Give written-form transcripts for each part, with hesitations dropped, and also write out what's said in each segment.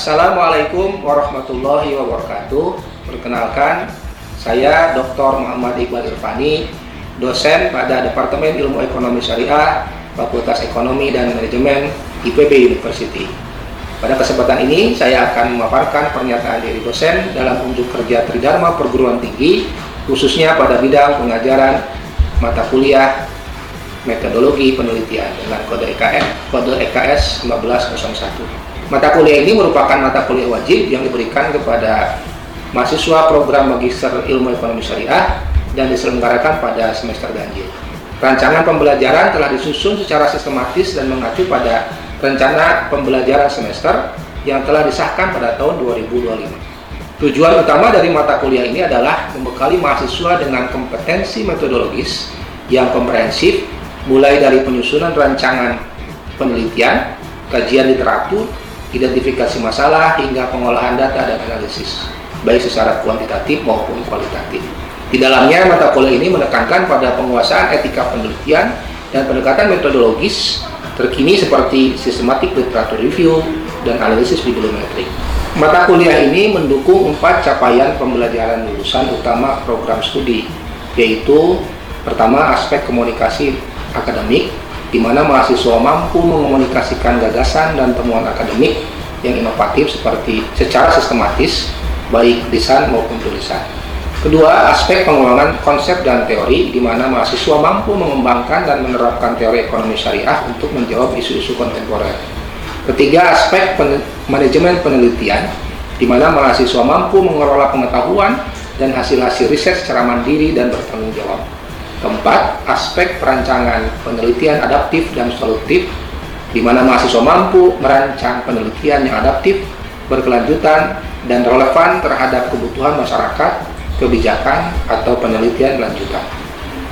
Assalamualaikum warahmatullahi wabarakatuh. Perkenalkan, saya Dr. Muhammad Iqbal Irfani, dosen pada Departemen Ilmu Ekonomi Syariah, Fakultas Ekonomi dan Manajemen IPB University. Pada kesempatan ini, saya akan memaparkan pernyataan dari dosen dalam unjuk kerja Tridharma Perguruan Tinggi, khususnya pada bidang pengajaran mata kuliah metodologi penelitian dengan kode EKS 1501. Mata kuliah ini merupakan mata kuliah wajib yang diberikan kepada mahasiswa program Magister Ilmu Ekonomi Syariah dan diselenggarakan pada semester ganjil. Rancangan pembelajaran telah disusun secara sistematis dan mengacu pada rencana pembelajaran semester yang telah disahkan pada tahun 2025. Tujuan utama dari mata kuliah ini adalah membekali mahasiswa dengan kompetensi metodologis yang komprehensif, mulai dari penyusunan rancangan penelitian, kajian literatur, identifikasi masalah, hingga pengolahan data dan analisis, baik secara kuantitatif maupun kualitatif. Di dalamnya, mata kuliah ini menekankan pada penguasaan etika penelitian dan pendekatan metodologis terkini seperti systematic literature review dan analisis bibliometrik. Mata kuliah ini mendukung 4 capaian pembelajaran lulusan utama program studi, yaitu pertama, aspek komunikasi akademik, di mana mahasiswa mampu mengomunikasikan gagasan dan temuan akademik yang inovatif secara sistematis, baik lisan maupun tulisan. Kedua, aspek pengembangan konsep dan teori, di mana mahasiswa mampu mengembangkan dan menerapkan teori ekonomi syariah untuk menjawab isu-isu kontemporer. Ketiga, aspek manajemen penelitian, di mana mahasiswa mampu mengelola pengetahuan dan hasil-hasil riset secara mandiri dan bertanggung jawab. Keempat, aspek perancangan penelitian adaptif dan solutif, di mana mahasiswa mampu merancang penelitian yang adaptif, berkelanjutan, dan relevan terhadap kebutuhan masyarakat, kebijakan, atau penelitian lanjutan.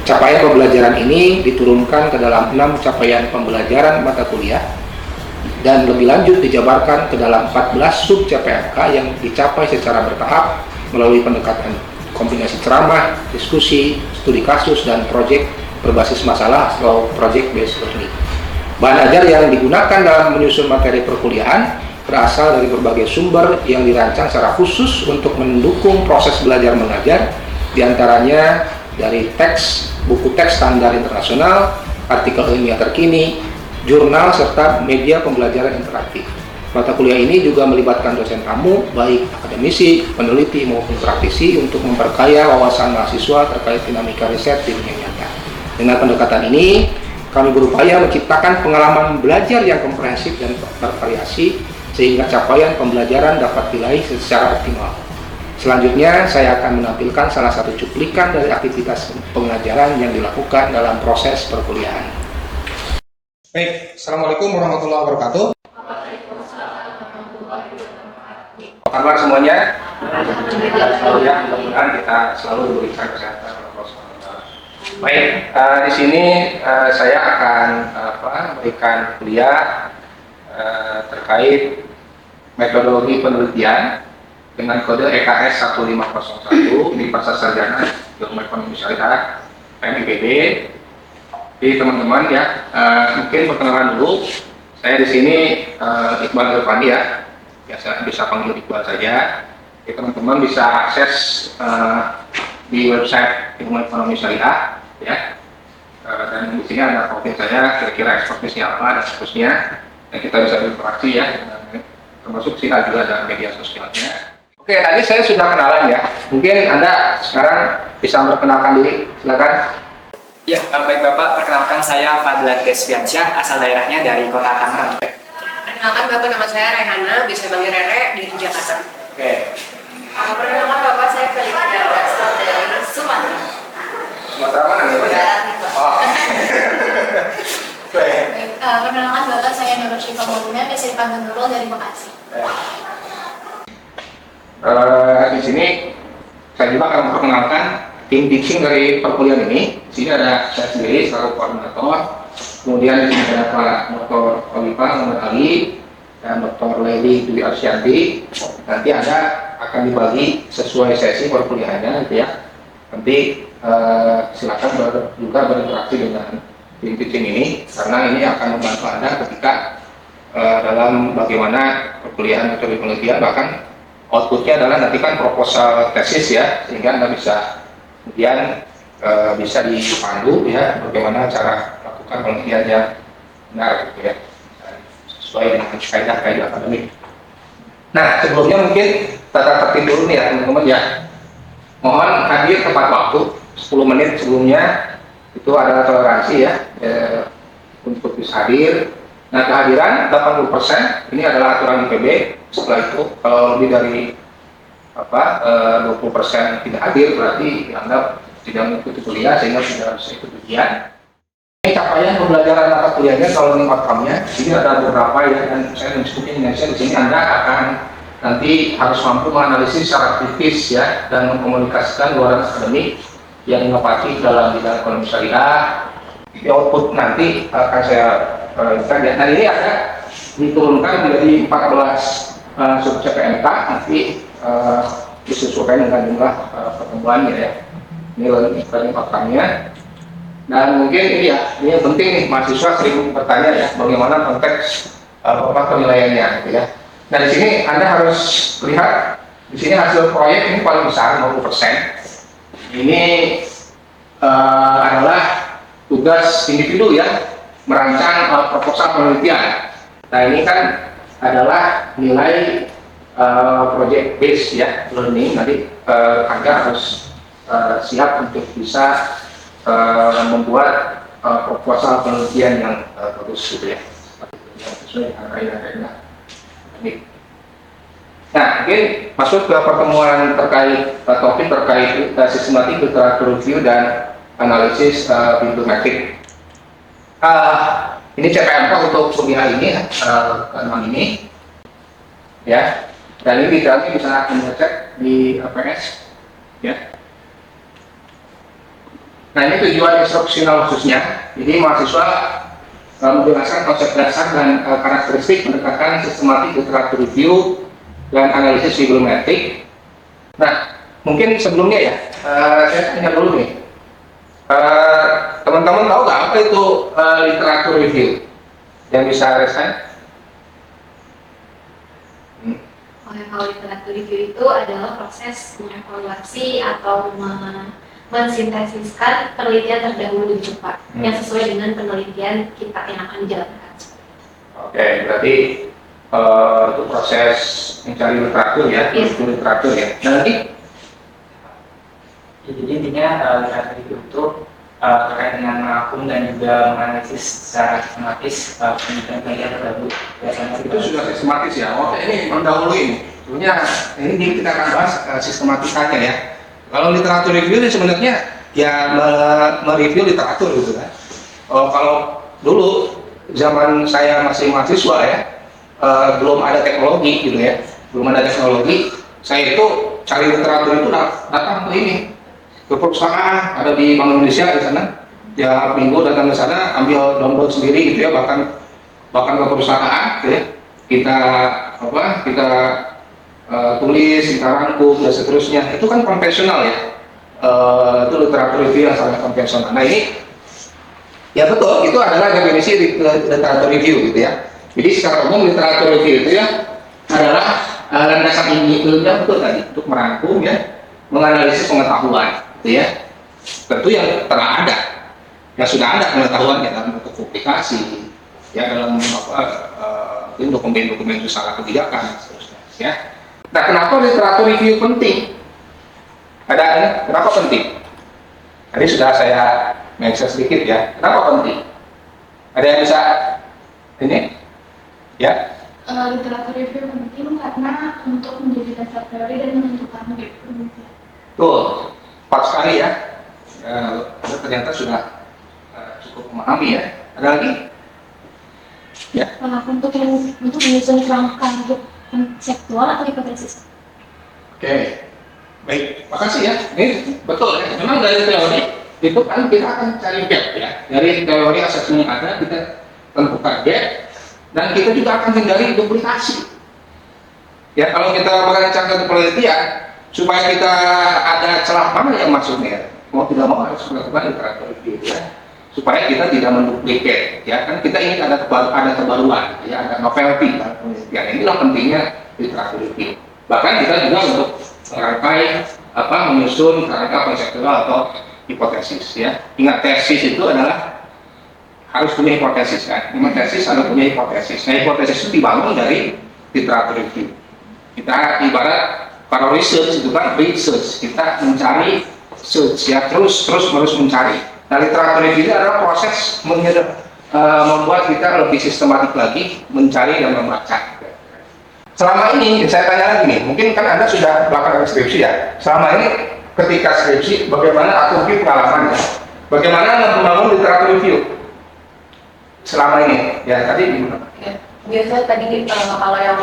Capaian pembelajaran ini diturunkan ke dalam 6 capaian pembelajaran mata kuliah, dan lebih lanjut dijabarkan ke dalam 14 sub-CPMK yang dicapai secara bertahap melalui pendekatan kombinasi ceramah, diskusi, studi kasus, dan proyek berbasis masalah atau project based learning. Bahan ajar yang digunakan dalam menyusun materi perkuliahan berasal dari berbagai sumber yang dirancang secara khusus untuk mendukung proses belajar mengajar, diantaranya dari teks, buku teks standar internasional, artikel ilmiah terkini, jurnal, serta media pembelajaran interaktif. Mata kuliah ini juga melibatkan dosen tamu, baik akademisi, peneliti, maupun praktisi untuk memperkaya wawasan mahasiswa terkait dinamika riset di dunia nyata. Dengan pendekatan ini, kami berupaya menciptakan pengalaman belajar yang komprehensif dan bervariasi, sehingga capaian pembelajaran dapat diraih secara optimal. Selanjutnya, saya akan menampilkan salah satu cuplikan dari aktivitas pengajaran yang dilakukan dalam proses perkuliahan. Baik, Assalamualaikum warahmatullahi wabarakatuh. Apa kabar semuanya? Mudah-mudahan kita selalu diberikan kesehatan oleh Allah SWT. Baik, di sini saya akan memberikan kuliah terkait metodologi penelitian dengan kode EKS 1501 Universitas Sarjana Ilmu Ekonomi Syariah IPB. Jadi teman-teman ya, mungkin perkenalan dulu. Saya di sini Iqbal Irfani ya. Biasa bisa panggil Iqbal saja. Jadi, teman-teman bisa akses di website Ilmu Ekonomi Syariah ya. Dan di sini ada profil saya, kira-kira ekspertisnya apa dan seterusnya. Dan kita bisa berinteraksi ya, termasuk sih juga ada media sosialnya. Oke, tadi saya sudah kenalan ya. Mungkin Anda sekarang bisa memperkenalkan diri, silakan. Ya, baik Bapak, perkenalkan saya Fadlan Desviansyah, asal daerahnya dari Kota Tangerang. Perkenalkan Bapak, nama saya Rehana, bisa panggil Rere, di Jakarta. Oke. Perkenalkan Bapak, saya Felicia, asal dari Sumatera. Sumatera mana nih? Oh. Perkenalkan Bapak, saya Nurul Syifa Mauluna, bisa dipanggil Nurul dari Bekasi. Di sini saya juga akan memperkenalkan tim teaching dari perkuliahan ini. Di sini ada saya sendiri selaku koordinator. Kemudian di sini ada Pak Dr. Khalifah Muhammad Ali dan Dr. Lely Dwi Arsyanti. Nanti akan dibagi sesuai sesi perkuliahannya, gitu ya. Nanti silakan juga berinteraksi dengan tim teaching ini, karena ini akan membantu Anda ketika dalam bagaimana perkuliahan metode penelitian, bahkan outputnya adalah nanti kan proposal tesis ya, sehingga Anda bisa kemudian bisa dipandu ya bagaimana cara melakukan penelitian yang benar gitu ya, sesuai dengan kaidah-kaidah akademik. Nah, sebelumnya mungkin tata tertib dulu nih ya teman-teman ya. Mohon hadir tepat waktu 10 menit sebelumnya, itu adalah toleransi ya, untuk bisa hadir. Nah, kehadiran 80% ini adalah aturan IPB. Setelah itu kalau lebih dari 20% tidak hadir, berarti dianggap tidak mengikuti kuliah sehingga tidak bisa ikut ujian. Ini capaian pembelajaran mata kuliahnya kalau ini outcome-nya, ini ada beberapa ya, dan saya menyebutnya di sini. Anda akan nanti harus mampu menganalisis secara kritis ya, dan mengkomunikasikan luaran akademik yang inovatif dalam bidang ekonomi syariah. Di output nanti akan saya lihat. Nah, ini ada diturunkan menjadi 14 sub CPNK, nanti disesuaikan dengan jumlah pertemuannya ya. Ini learning outcome-nya. Dan mungkin ini ya, ini penting nih, mahasiswa sering bertanya ya, bagaimana konteks penilaiannya gitu ya. Nah, di sini Anda harus lihat, di sini hasil proyek ini paling besar 60%. Ini adalah tugas individu ya, merancang proposal penelitian. Nah, ini kan adalah nilai project based ya, learning. Nanti Anda harus siap untuk bisa membuat proposal penelitian yang bagus gitu ya, sesuai dengan kaidah-kaidah. Nah, mungkin masuk ke pertemuan terkait topik terkait sistematik literatur review dan analisis pintu metrik. Ini CPNK untuk kuliah ini ke-6 ini ya, dan ini detailnya bisa Anda cek di APS ya. Nah, ini tujuan instruksional khususnya. Jadi mahasiswa menjelaskan konsep dasar dan karakteristik pendekatan sistematik literatur review dan analisis bibliometrik. Nah, mungkin sebelumnya ya, saya tanya dulu nih, teman-teman tahu nggak apa itu literatur review? Yang bisa resen? Kalau literatur review itu adalah proses mengevaluasi atau mensintesiskan penelitian terdahulu di Jepang yang sesuai dengan penelitian kita yang akan dijalankan. Oke, berarti itu proses mencari literatur ya, literatur ya. Nah, nanti jadi intinya literatur itu terkait dengan mengakun dan juga menganalisis secara sistematis penelitian terdahulu. Itu sudah sistematis ya. Oke, ini mendahului. Sebenarnya ini kita akan bahas sistematikanya ya. Kalau literatur review ini sebenarnya ya mereview literatur gitu kan. Kalau dulu zaman saya masih mahasiswa ya, belum ada teknologi gitu ya, belum ada teknologi, saya itu cari literatur itu datang ke ini, ke perusahaan ada di Bank Indonesia di sana, ya minggu datang ke sana ambil download sendiri gitu ya, bahkan ke perusahaan gitu ya, kita tulis, kita rangkum dan seterusnya. Itu kan konvensional ya, itu literatur review yang sangat konvensional. Nah, ini ya betul, itu adalah definisi literatur review gitu ya. Jadi secara umum literatur review itu ya adalah landasan ilmiah betul tadi untuk merangkum ya, menganalisis pengetahuan gitu ya. Tentu yang telah ada, yang sudah ada pengetahuannya dalam bentuk publikasi ya, dalam dokumen-dokumen usaha kebijakan dan seterusnya ya. Nah, kenapa literatur review penting? Kenapa penting? Tadi sudah saya mention sedikit ya. Kenapa penting? Ada yang bisa ini? Ya? Literatur review penting karena untuk menjadi dasar teori dan menentukan penelitian. Tuh, tepat sekali ya. Ternyata sudah cukup memahami ya. Ada lagi? Ya. Untuk menyusun kerangka konseptual atau hipotesis. Oke, baik, makasih ya. Ini betul ya. Memang dari teori itu kan kita akan cari gap ya. Dari teori asesmen yang ada kita tentukan gap, dan kita juga akan hindari duplikasi. Ya, kalau kita merancangkan penelitian supaya kita ada celah mana yang masuknya, mau tidak mau harus melakukan literatur review ya. supaya kita tidak menduplikat, ya kan kita ingin ada kebaruan, ya ada novelty dalam penelitian. Inilah pentingnya literatur review. Bahkan kita juga untuk merangkai menyusun kerangka konseptual atau hipotesis, ya. Ingat, tesis itu adalah harus punya hipotesis, kan? Tesis harus punya hipotesis. Nah, hipotesis itu dibangun dari literatur review. Kita ibarat para research itu kan research, kita mencari search, ya, terus mencari. Nah, literatur review itu adalah proses membuat kita lebih sistematik lagi mencari dan membaca. Selama ini saya tanya lagi nih, mungkin kan Anda sudah melakukan skripsi, ya. Selama ini ketika skripsi, bagaimana atau mungkin pengalamannya? Bagaimana membangun literatur review? Selama ini, ya tadi gimana? Biasanya tadi kalau yang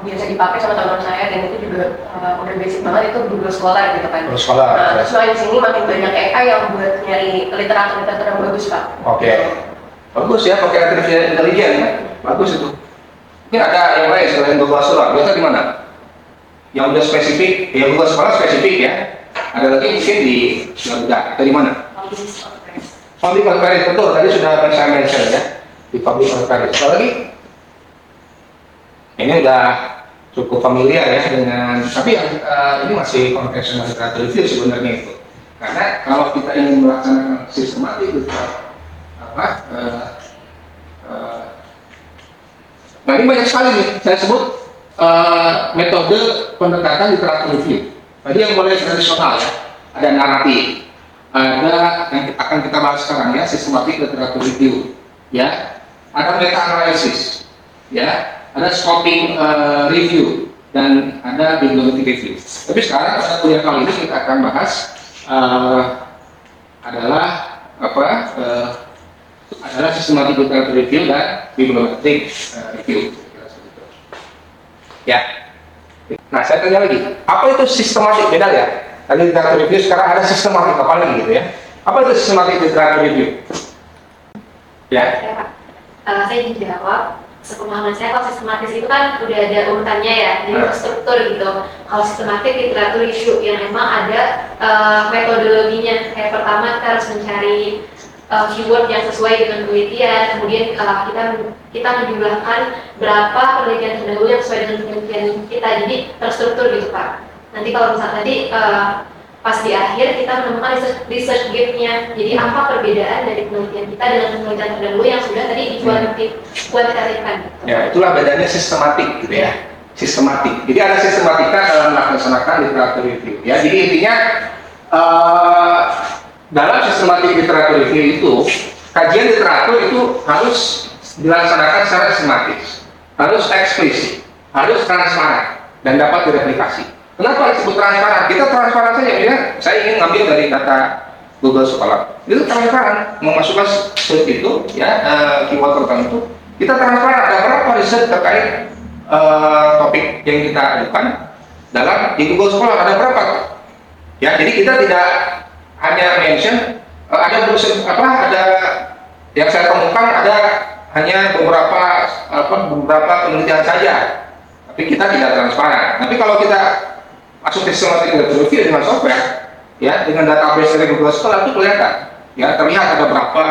biasa dipakai sama teman saya dan itu juga udah basic banget itu Google Scholar gitu kan. Google Scholar. Nah, terus makin sini makin banyak AI yang buat nyari literatur yang bagus, Pak. Oke. Bagus ya, pakai artificial intelligence, ya. Bagus itu. Ini ada yang lain selain Google Scholar. Biasa di mana? Yang udah spesifik, ya Google Scholar spesifik, ya. Ada lagi mungkin di Garuda. Atau di mana? Public Conference, betul. Tadi sudah saya mention, ya. Di Public Conference. Apa lagi? Ini udah cukup familiar, ya, dengan, tapi yang ini masih conventional literature review sebenarnya itu. Karena kalau kita ingin melaksanakan sistematik itu, nah ini banyak sekali nih saya sebut metode pendekatan literatur review. Tadi yang mulai tradisional, ya, ada naratif, ada yang akan kita bahas sekarang, ya, sistematik literatur review, ya, ada meta analisis, ya, ada scoping review, dan ada bibliometric review. Tapi sekarang pada kuliah kali ini kita akan bahas adalah sistematik literatur review dan bibliometric review. Ya. Nah, saya tanya lagi, apa itu sistematik? Beda, ya. Tadi literatur review, sekarang ada sistematik apa lagi gitu, ya? Apa itu sistematik literatur review? Ya. Ya, Pak. Saya ingin jawab. Sepemahaman saya, kalau sistematis itu kan udah ada urutannya, ya, jadi struktur gitu. Kalau sistematik literatur review yang memang ada metodologinya. Kayak pertama kita harus mencari keyword yang sesuai dengan penelitian, kemudian kita menjumlahkan berapa penelitian terdahulu yang sesuai dengan penelitian kita, jadi terstruktur gitu, Pak. Nanti kalau misalnya tadi pas di akhir kita menemukan research gap-nya, jadi apa perbedaan dari penelitian kita dengan penelitian terdahulu yang sudah tadi dikuantitatifkan gitu. Ya, itulah bedanya sistematik gitu, ya. Sistematik. Jadi ada sistematika dalam melaksanakan literatur review, ya. Jadi intinya dalam sistematik literatur review itu, kajian literatur itu harus dilaksanakan secara sistematis, harus eksplisit, harus transparan, dan dapat direplikasi. Kenapa disebut transparan? Kita transparan saja, ya. Saya ingin ngambil dari data Google Scholar. Itu transparan, memasukkan search itu, ya, keyword tertentu. Kita transparan, ada berapa riset terkait topik yang kita ajukan di Google Scholar, ada berapa? Ya, jadi kita tidak hanya mention ada yang saya temukan ada hanya beberapa penelitian saja, tapi kita tidak transparan. Tapi kalau kita masuk ke sistematik literatur review dengan software, ya, dengan database dari Google Scholar itu kelihatan, ya, terlihat ada berapa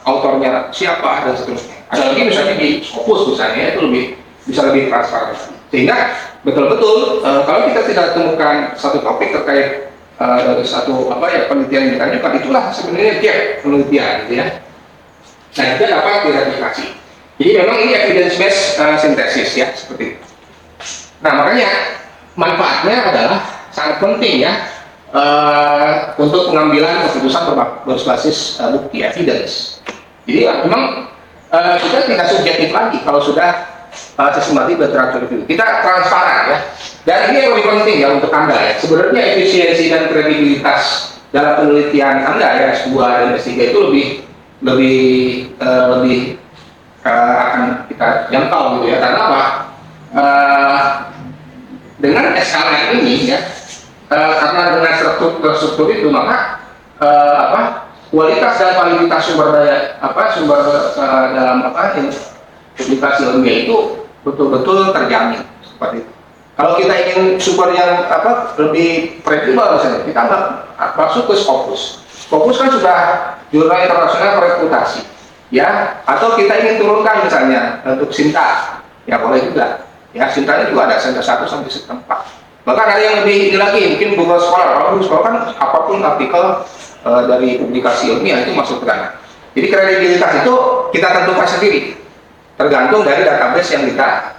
autornya, siapa, dan seterusnya. Ada lagi misalnya di Scopus misalnya, itu bisa lebih transparan. Sehingga betul-betul kalau kita tidak temukan satu topik terkait satu penelitian yang kita ajukan, itulah sebenarnya gap penelitian, gitu, ya. Nah, itu dapat direplikasi. Jadi memang ini evidence based synthesis, ya, seperti itu. Nah, makanya manfaatnya adalah sangat penting, ya, untuk pengambilan keputusan berbasis bukti, evidence. Jadi memang kita tidak subjektif lagi kalau sudah sistematik literatur review. Kita transparan, ya. Dan ini yang lebih penting, ya, untuk Anda, ya. Sebenarnya efisiensi dan kredibilitas dalam penelitian Anda, ya, S2 dan S3 itu lebih akan kita jangkau, gitu, ya. Karena apa? Dengan SKM ini, ya, karena dengan struktur itu, maka kualitas dan validitas sumber dalam publikasi ilmiah itu betul-betul terjamin seperti itu. Kalau kita ingin sumber yang lebih kredibel, misalnya kita masuk ke Scopus. Scopus kan sudah jurnal internasional reputasi, ya, atau kita ingin turunkan misalnya untuk Sinta, ya boleh juga, ya Sintanya juga ada Sinta 1 sampai Sinta 4. Bahkan ada yang lebih ini lagi, mungkin Google Scholar. Kalau Google Scholar kan apapun artikel dari publikasi ilmiah itu masuk ke sana. Jadi kredibilitas itu kita tentukan sendiri, tergantung dari database yang kita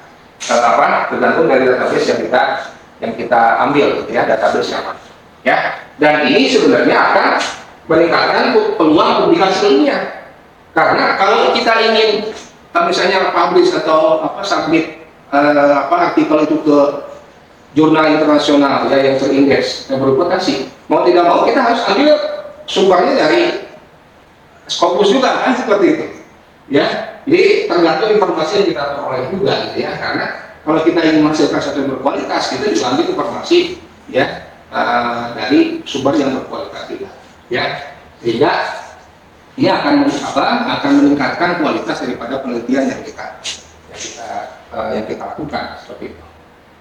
tergantung dari database yang kita ambil, gitu ya, database yang mana, ya. Dan ini sebenarnya akan meningkatkan peluang publikasi ilmiah. Karena kalau kita ingin misalnya publish atau submit artikel itu ke jurnal internasional ya yang terindeks dan berreputasi, mau tidak mau kita harus ambil sumbernya dari Scopus juga kan, seperti itu, ya. Jadi tergantung informasi yang kita peroleh juga, gitu ya. Karena kalau kita ingin menghasilkan sesuatu yang berkualitas, kita juga ambil informasi ya dari sumber yang berkualitas juga, ya. Sehingga dia akan meningkatkan kualitas daripada penelitian yang kita lakukan, seperti itu.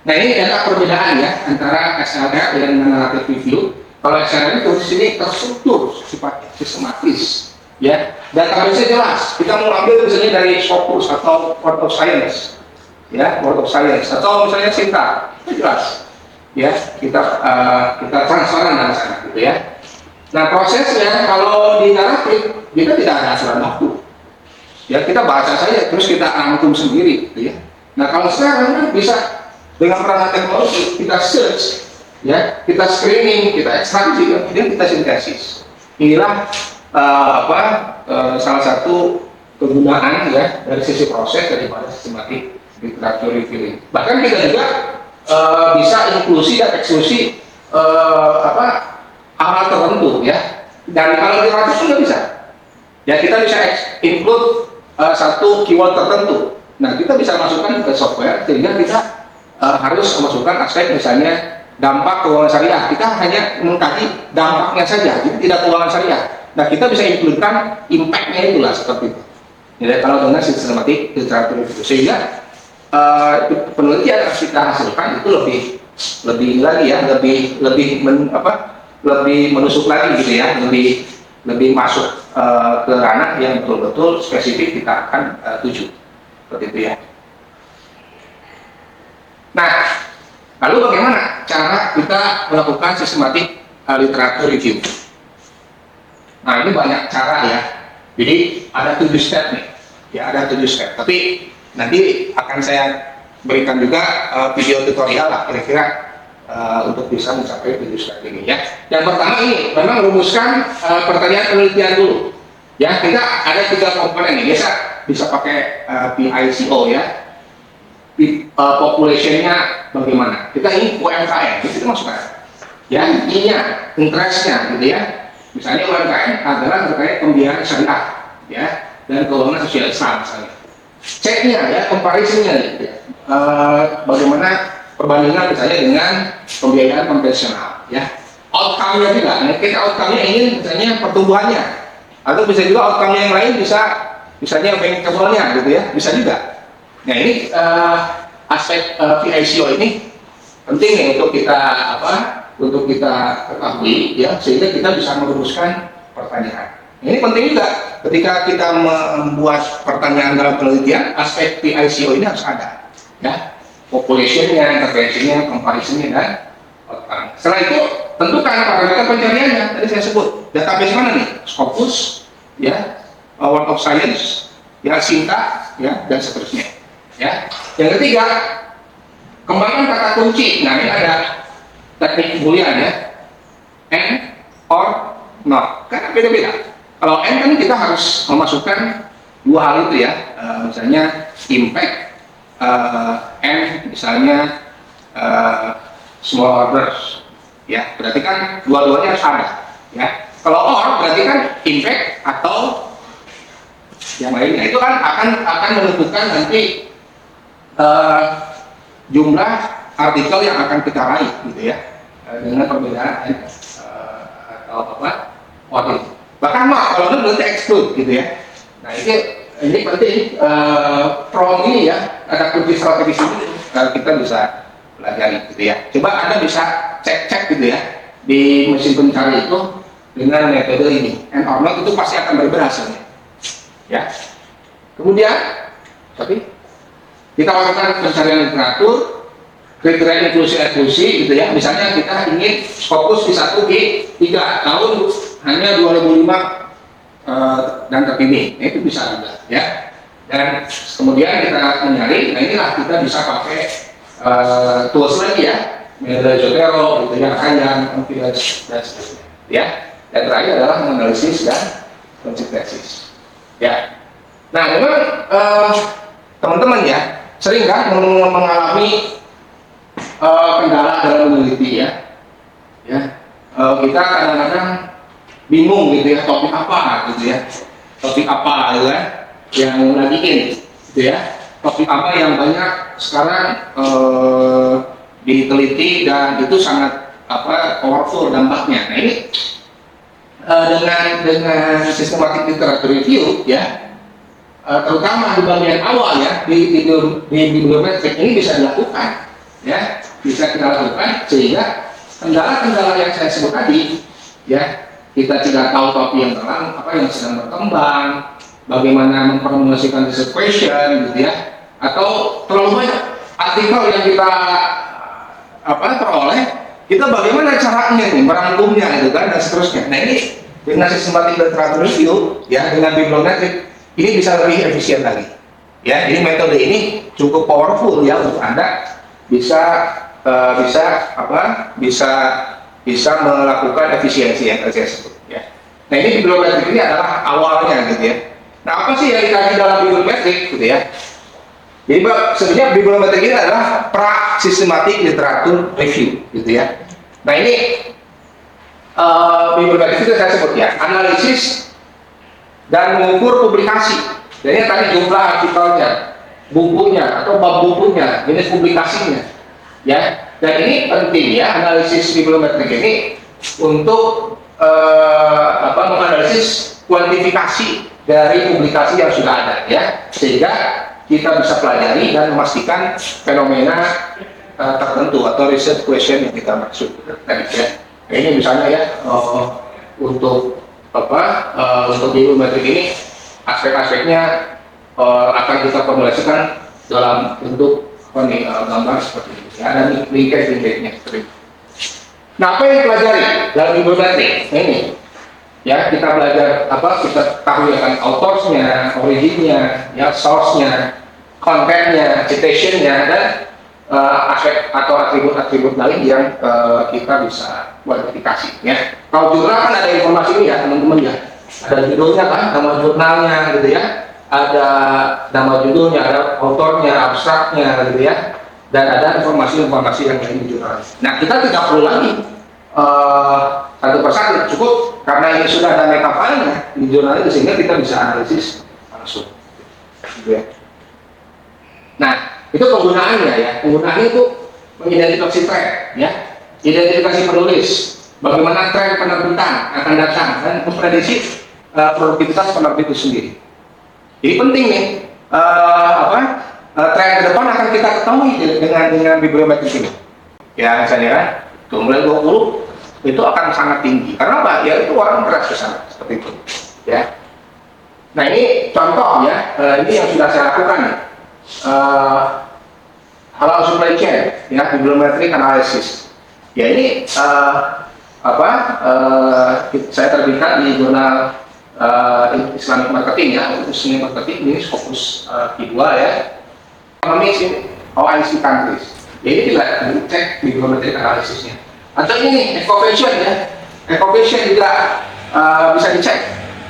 Nah, ini adalah perbedaan ya antara SLR dan narrative review. Kalau SLR itu di sini terstruktur, sifatnya sistematis, ya. Database jelas. Kita mau ambil misalnya dari Scopus atau Word of Science, ya, Word of Science, atau misalnya Sinta, itu jelas, ya. Kita transparan dari sana, gitu ya. Nah, prosesnya kalau di naratif kita tidak ada aturan waktu, ya. Kita baca saja, terus kita rangkum sendiri, gitu ya. Nah, kalau sekarang kan bisa dengan perangkat teknologi, kita search, ya, kita screening, kita ekstraksi, kemudian kita sintesis. Inilah salah satu kegunaan ya dari sisi proses daripada sistematik literatur reviewing. Bahkan kita juga bisa inklusi dan eksklusi hal tertentu, ya. Dan kalau literatur sudah bisa, ya, kita bisa include satu keyword tertentu. Nah, kita bisa masukkan ke software sehingga kita harus memasukkan aspek misalnya dampak keuangan syariah. Kita hanya mengkaji dampaknya saja, jadi tidak keuangan syariah. Nah, kita bisa includekan impact-nya itulah, seperti itu. Jadi kalau dengan sistematik literatur itu, sehingga penelitian yang kita hasilkan itu lebih lagi ya, lebih menusuk lagi, gitu ya, lebih masuk ke ranah yang betul-betul spesifik kita akan tuju, seperti itu ya. Nah, lalu bagaimana cara kita melakukan sistematik literatur review? Nah, ini banyak cara ya. Jadi ada 7 step nih, ya, ada 7 step. Tapi nanti akan saya berikan juga video tutorial lah kira-kira untuk bisa mencapai 7 step ini, ya. Yang pertama ini memang rumuskan pertanyaan penelitian dulu. Ya, kita ada 3 komponen nih. Biasa bisa pakai PICO ya. Population-nya bagaimana? Kita ingin UMKM, itu masukkan. Ya, I-nya, interest-nya, gitu ya. Misalnya UMKM adalah terkait pembiayaan syariah, ya, dan keuangan sosial Islam, misalnya. C-nya ya, comparison-nya, gitu ya. Bagaimana perbandingan misalnya dengan pembiayaan konvensional, ya. Outcome-nya juga, nah, kita outcome-nya ingin misalnya pertumbuhannya, atau bisa juga outcome-nya yang lain bisa misalnya bankable-nya, gitu ya, bisa juga. Nah, ini aspek PICO ini penting nih untuk kita ketahui, ya, sehingga kita bisa merumuskan pertanyaan. Ini penting juga ketika kita membuat pertanyaan dalam penelitian, aspek PICO ini harus ada, ya, population-nya, intervention-nya, comparison-nya, dan outcome. Setelah itu tentukan parameter pencariannya. Tadi saya sebut database mana nih, Scopus, ya, Word of Science, ya, Sinta, ya, dan seterusnya. Ya. Yang ketiga, kembangkan kata kunci. Nah, ini ada teknik boolean ya, and, or, not. Karena beda-beda. Kalau and kan kita harus memasukkan 2 hal itu ya, misalnya impact, and misalnya small orders. Ya, berarti kan dua-duanya harus ada. Ya. Kalau or berarti kan impact atau yang lainnya. Itu kan akan menentukan nanti jumlah artikel yang akan kita raih, gitu ya, dengan perbedaan atau order. Bahkan kalau itu berarti exclude, gitu ya. Nah, ini penting, from ini ya, ada kunci strategis ini kita bisa pelajari, gitu ya. Coba Anda bisa cek gitu ya di mesin pencari itu dengan metode ini. And or not itu pasti akan berhasilnya. Ya. Kemudian, tapi kita lakukan pencarian literatur, kriteria inklusi gitu ya. Misalnya kita ingin fokus di 1 G3 tahun hanya 2005 dan terpilih, nah, itu bisa juga ya. Dan kemudian kita mencari, nah inilah kita bisa pakai tools lagi ya, metode Zotero, gitu ya, Kayan, confidence dan seterusnya. Ya. Dan terakhir adalah menganalisis dan konsistensi. Ya. Nah, memang teman-teman ya sering kan mengalami kendala dalam meneliti ya. Ya. Kita kadang-kadang bingung gitu ya, topik apa gitu ya. Topik apa gitu ya yang lagi in gitu ya. Topik apa yang banyak sekarang diteliti dan itu sangat powerful dampaknya. Nah, ini dengan systematic literature review ya, terutama di bagian awal ya di bibliometrik ini bisa dilakukan ya, bisa kita lakukan sehingga kendala-kendala yang saya sebut tadi ya, kita tidak tahu topik yang terang apa yang sedang berkembang, bagaimana mempromosikan research question gitu ya, atau terlalu banyak artikel yang kita peroleh, kita bagaimana caranya nih merangkumnya gitu kan dan seterusnya. Nah, ini dengan systematic literature review ya, dengan bibliometrik ini bisa lebih efisien lagi ya. Jadi metode ini cukup powerful ya untuk Anda bisa melakukan efisiensi yang tadi saya sebut ya. Nah, ini bibliometrik ini adalah awalnya gitu ya. Nah, apa sih yang dikaji dalam bibliometrik gitu ya? Jadi sebenarnya bibliometrik ini adalah pra systematic literature review gitu ya. Nah, ini bibliometrik itu saya sebut ya, analisis dan mengukur publikasi. Jadi tadi jumlah artikelnya, bukunya atau bab bukunya, jenis publikasinya, ya. Dan ini penting ya, analisis bibliometrik ini untuk menganalisis kuantifikasi dari publikasi yang sudah ada, ya, sehingga kita bisa pelajari dan memastikan fenomena tertentu atau research question yang kita maksud tadi ya. Ini misalnya ya, untuk bibliometrik ini aspek-aspeknya akan kita formulasikan dalam bentuk gambar seperti ini ya, dan linkage-nya seperti ini. Nah, apa yang dipelajari dalam bibliometrik? Nah, ini ya, kita belajar kita tahu ya kan, autorsnya, originnya, ya, source-nya, content-nya, citation-nya, dan aspek atau atribut-atribut lain yang kita bisa kuantifikasi ya. Kalau jurnal kan ada informasi ini ya teman-teman ya, ada judulnya kan, nama jurnalnya gitu ya, ada nama judulnya, ada autornya, abstraknya gitu ya, dan ada informasi-informasi yang lain di jurnal. Nah, kita tidak perlu lagi satu persatu, cukup karena ini sudah ada meta file-nya di jurnal itu, sehingga kita bisa analisis langsung gitu ya. Nah, itu penggunaannya ya, penggunaannya itu mengidentifikasi tren ya, identifikasi penulis, bagaimana tren penerbitan akan datang, dan memprediksi produktivitas penerbit itu sendiri. Jadi penting nih, tren ke depan akan kita ketahui dengan bibliometrik ini ya. Misalnya mulai 20 itu akan sangat tinggi, karena apa? Ya itu orang beras ke sana seperti itu ya. Nah, ini contoh ya, ini yang sudah saya lakukan nih. Halal supply chain ya, bibliometric analysis ya. Ini saya terbitkan di jurnal Islamic Marketing ya, khususnya marketing, ini fokus Q2 ya, economics in OIC countries ya. Ini juga dicek bibliometric analisisnya. Atau ini eco-fashion ya, eco-fashion juga bisa dicek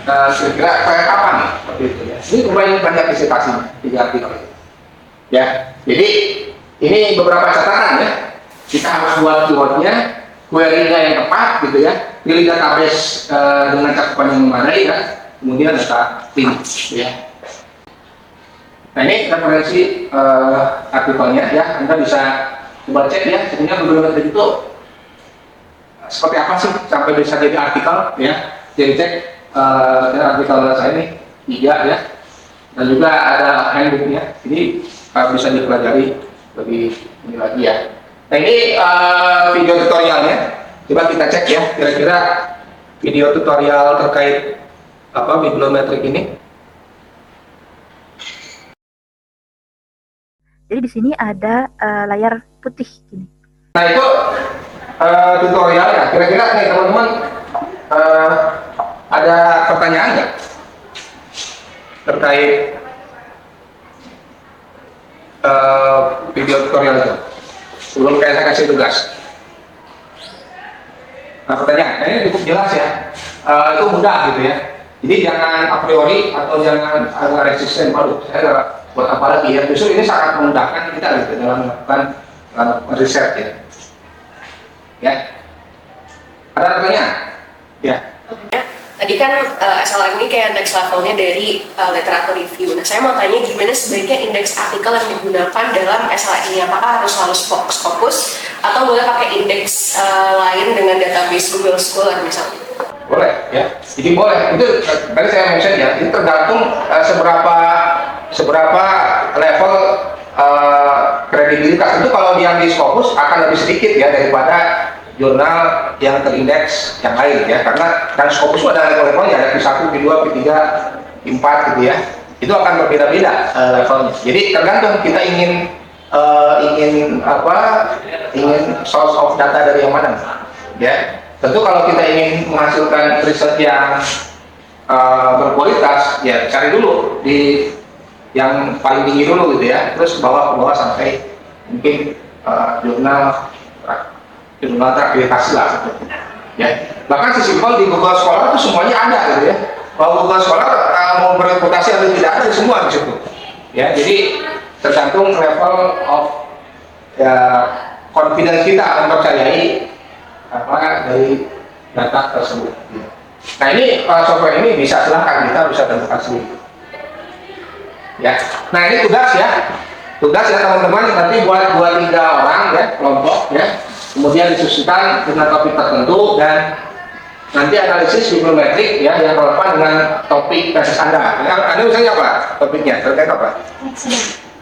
kira-kira kayak kapan nih, seperti itu ya. Ini lumayan banyak disertasinya, 3 artikel ya. Jadi ini beberapa catatan ya, kita harus buat keywordnya, query-nya yang tepat gitu ya, pilih database dengan cakupan yang memadai ya, kemudian data link ya. Nah, ini referensi artikelnya ya, Anda bisa coba cek ya, sebenarnya bibliometrik itu seperti apa sih sampai bisa jadi artikel ya. Jadi cek artikel saya ini 3 ya, dan juga ada handbooknya, ini bisa dipelajari lebih ini lagi ya. Nah, ini video tutorialnya, coba kita cek ya, kira-kira video tutorial terkait bibliometrik ini. Jadi di sini ada layar putih gini. Nah itu tutorial ya. Kira-kira nih teman-teman ada pertanyaan nggak terkait video tutorial itu? Sebelum saya kasih tugas. Nah pertanyaan, ini cukup jelas ya. Itu mudah gitu ya. Jadi jangan a priori atau jangan resisten. Waduh, saya buat apa lagi ya? Justru ini sangat memudahkan kita gitu dalam melakukan riset ya. Ya. Ada pertanyaan? Ya. Tadi kan SLM ini kayak next levelnya dari literatur review. Nah, saya mau tanya gimana sebaiknya indeks artikel yang digunakan dalam SLM ini? Apakah harus fokus atau boleh pakai indeks lain dengan database Google Scholar misalnya? Boleh ya. Jadi boleh. Itu tadi saya mention ya. Itu tergantung seberapa level kredibilitas. Itu kalau yang di Scopus akan lebih sedikit ya daripada jurnal yang terindeks yang lain ya, karena kan Scopus itu ada level-levelnya, ada P1, P2, P3, P4 gitu ya. Itu akan berbeda-beda levelnya. Jadi tergantung kita ingin source of data dari yang mana ya. Tentu kalau kita ingin menghasilkan riset yang berkualitas ya cari dulu di yang paling tinggi dulu gitu ya, terus ke bawah sampai mungkin jurnal terakreditasi lah ya. Bahkan sesimpel di Google Scholar itu semuanya ada gitu ya. Kalau Google Scholar mau bereputasi atau tidak ada semua di situ ya. Jadi tergantung level of ya confidence kita mempercayai dari data tersebut. Nah ini software ini bisa silahkan kita bisa tentukan sendiri ya. Nah ini tugas ya teman-teman, nanti buat 2-3 orang ya kelompok ya, kemudian disusunkan dengan topik tertentu dan nanti analisis bibliometrik ya yang relevan dengan topik tesis Anda. Anda misalnya apa topiknya, terkait apa?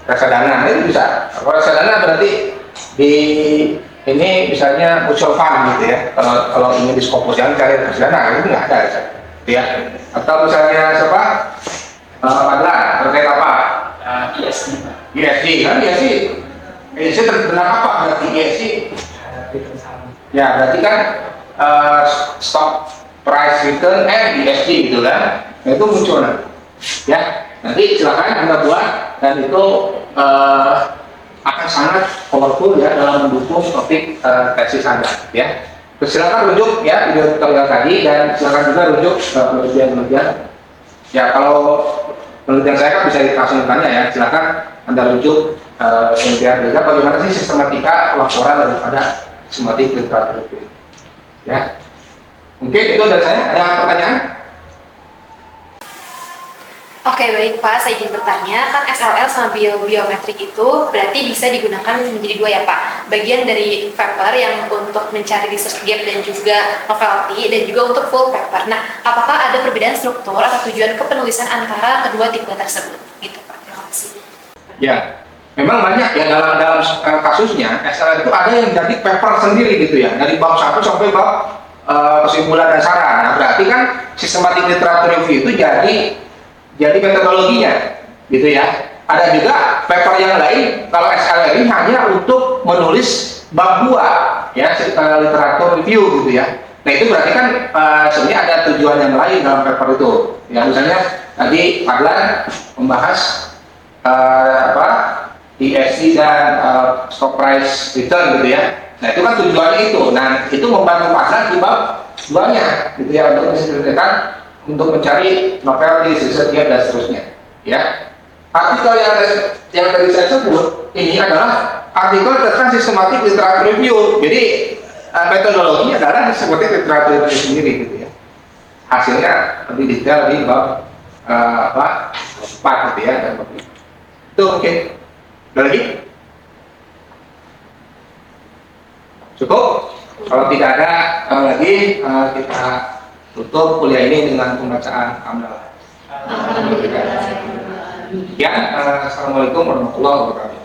Reksadana. Itu bisa. Kalau reksadana berarti di ini misalnya mutual fund gitu ya. Kalau ingin di Scopus jangan cari reksadana, itu nggak ada ya. Atau misalnya siapa? Padlan terkait apa? ESG. Kan ESG tentang apa berarti ESG? Ya berarti kan stock price return and ESG gitu kan. Nah, itu muncul ya. Nanti silakan Anda buat dan itu akan sangat powerful ya dalam mendukung topik tesis Anda ya. Terus silakan rujuk ya video tutorial tadi dan silakan juga rujuk penelitian. Ya kalau penelitian saya kan bisa langsung tanya ya, silakan Anda rujuk penelitian juga bagaimana sih sistematika laporan daripada sistematik literatur itu. Ya. Mungkin itu dari saya. Ada pertanyaan? Oke, baik Pak, saya ingin bertanya, kan SLL sama biometrik itu berarti bisa digunakan menjadi dua ya Pak, bagian dari paper yang untuk mencari research gap dan juga novelty dan juga untuk full paper. Nah, apakah ada perbedaan struktur atau tujuan kepenulisan antara kedua tipe tersebut? Gitu Pak, terima kasih. Ya, memang banyak ya dalam kasusnya SLL itu ada yang jadi paper sendiri gitu ya, dari bab 1 sampai bab kesimpulan dan saran. Nah, berarti kan sistematik literatur review itu jadi metodologinya gitu ya. Ada juga paper yang lain kalau SLL ini hanya untuk menulis bab 2 ya literatur review gitu ya. Nah itu berarti kan sebenarnya ada tujuan yang lain dalam paper itu ya. Misalnya tadi Padlan membahas ESG dan stock price return gitu ya. Nah itu kan tujuannya itu. Nah itu membantu Padlan di bab 2-nya gitu ya, untuk menceritakan untuk mencari novelty, research gap dan seterusnya ya. Artikel yang tadi saya sebut ini adalah artikel tentang sistematik literatur review. Jadi metodologinya adalah sistematik literatur review sendiri gitu ya. Hasilnya lebih detail di bab 4 gitu ya. Dan itu oke. Ada lagi? Cukup? Kalau tidak ada lagi kita tutup kuliah ini dengan pembacaan hamdalah. Ya, assalamualaikum warahmatullahi wabarakatuh.